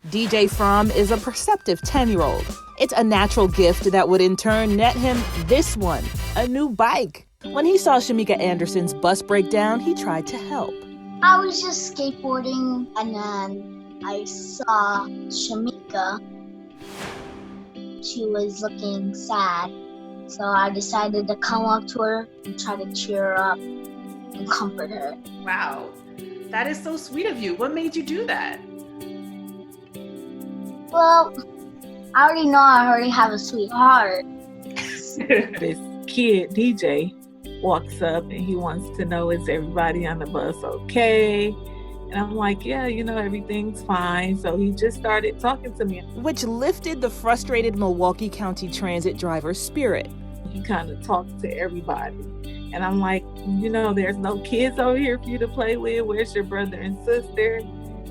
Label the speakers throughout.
Speaker 1: DJ Fromme is a perceptive 10-year-old. It's a natural gift that would in turn net him this one, a new bike. When he saw Shamika Anderson's bus breakdown, he tried to help.
Speaker 2: I was just skateboarding and then I saw Shamika. She was looking sad, so I decided to come up to her and try to cheer her up and comfort her.
Speaker 3: Wow, that is so sweet of you. What made you do that?
Speaker 2: Well, I already know I already have a sweet heart.
Speaker 4: This kid, DJ, walks up and he wants to know, is everybody on the bus okay? And I'm like, yeah, everything's fine. So he just started talking to me.
Speaker 1: Which lifted the frustrated Milwaukee County Transit driver's spirit.
Speaker 4: He kind of talked to everybody. And I'm like, there's no kids over here for you to play with. Where's your brother and sister?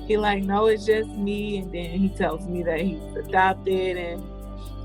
Speaker 4: He like, no, it's just me. And then he tells me that he's adopted and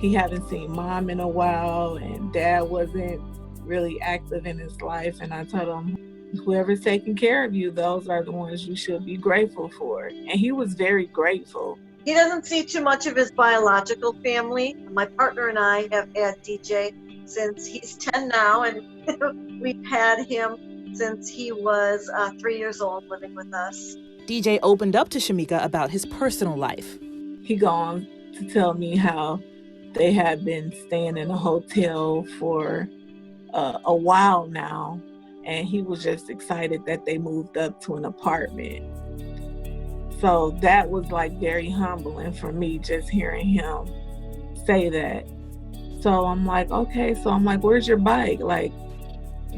Speaker 4: he haven't seen mom in a while and dad wasn't really active in his life. And I told him, whoever's taking care of you, those are the ones you should be grateful for. And he was very grateful.
Speaker 5: He doesn't see too much of his biological family. My partner and I have had DJ since he's 10 now, and we've had him since he was 3 years old living with us.
Speaker 1: DJ opened up to Shamika about his personal life.
Speaker 4: He gone to tell me how they had been staying in a hotel for a while now, and he was just excited that they moved up to an apartment. So that was like very humbling for me, just hearing him say that. So I'm like, okay, where's your bike? Like,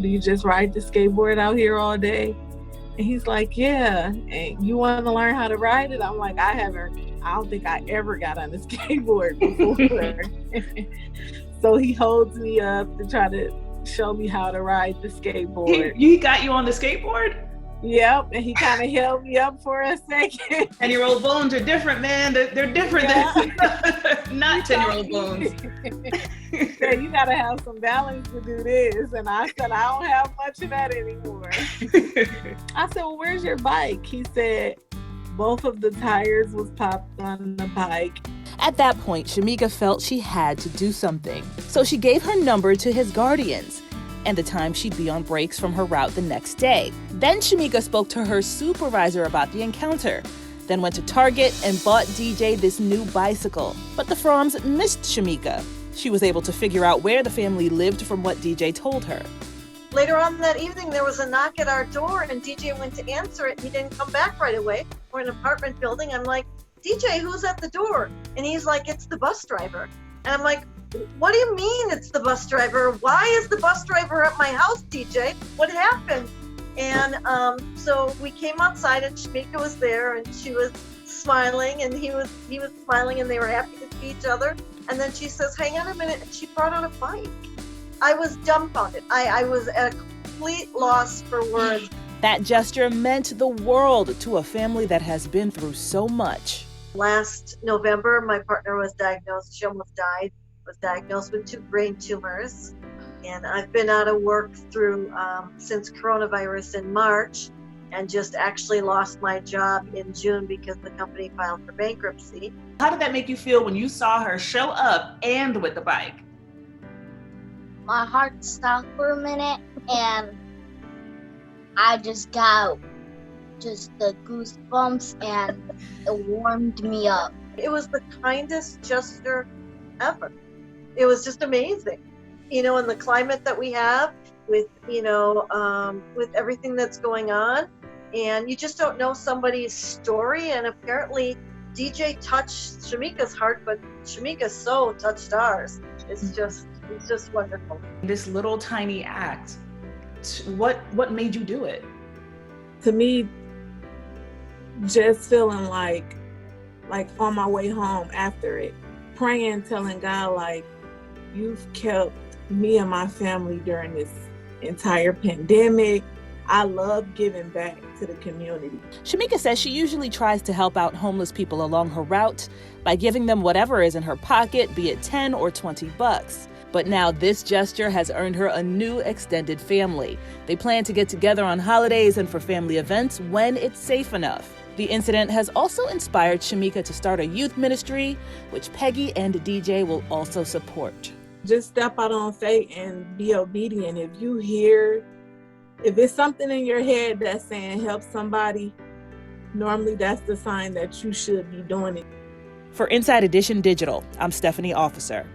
Speaker 4: do you just ride the skateboard out here all day? And he's like, yeah. And you want to learn how to ride it? I'm like, I don't think I ever got on a skateboard before. So he holds me up to try to show me how to ride the skateboard.
Speaker 3: He got you on the skateboard?
Speaker 4: Yep, and he kind of held me up for a second.
Speaker 3: 10-year-old bones are different, man. They're different than not 10-year-old bones.
Speaker 4: Yeah, you gotta have some balance to do this. And I said, I don't have much of that anymore. I said, well, where's your bike? He said, both of the tires was popped on the bike.
Speaker 1: At that point, Shamika felt she had to do something. So she gave her number to his guardians and the time she'd be on breaks from her route the next day. Then Shamika spoke to her supervisor about the encounter, then went to Target and bought DJ this new bicycle. But the Frommes missed Shamika. She was able to figure out where the family lived from what DJ told her.
Speaker 5: Later on that evening, there was a knock at our door and DJ went to answer it. He didn't come back right away. We're in an apartment building. I'm like, DJ, who's at the door? And he's like, it's the bus driver. And I'm like, what do you mean it's the bus driver? Why is the bus driver at my house, DJ? What happened? And so we came outside and Shamika was there and she was smiling and he was smiling and they were happy to see each other. And then she says, hang on a minute. And she brought out a bike. I was dumbfounded. I was at a complete loss for words.
Speaker 1: That gesture meant the world to a family that has been through so much.
Speaker 5: Last November, my partner was diagnosed, she almost died, was diagnosed with 2 brain tumors. And I've been out of work through since coronavirus in March and just actually lost my job in June because the company filed for bankruptcy.
Speaker 3: How did that make you feel when you saw her show up and with the bike?
Speaker 2: My heart stopped for a minute and I just got the goosebumps and it warmed me up.
Speaker 5: It was the kindest gesture ever. It was just amazing. In the climate that we have with, with everything that's going on, and you just don't know somebody's story. And apparently DJ touched Shamika's heart, but Shamika so touched ours. It's just wonderful.
Speaker 3: This little tiny act, what made you do it?
Speaker 4: To me, just feeling like on my way home after it, praying, telling God, like, you've kept me and my family during this entire pandemic. I love giving back to the community.
Speaker 1: Shamika says she usually tries to help out homeless people along her route by giving them whatever is in her pocket, be it 10 or 20 bucks. But now this gesture has earned her a new extended family. They plan to get together on holidays and for family events when it's safe enough. The incident has also inspired Shamika to start a youth ministry, which Peggy and DJ will also support.
Speaker 4: Just step out on faith and be obedient. If it's something in your head that's saying help somebody, normally that's the sign that you should be doing it.
Speaker 1: For Inside Edition Digital, I'm Stephanie Officer.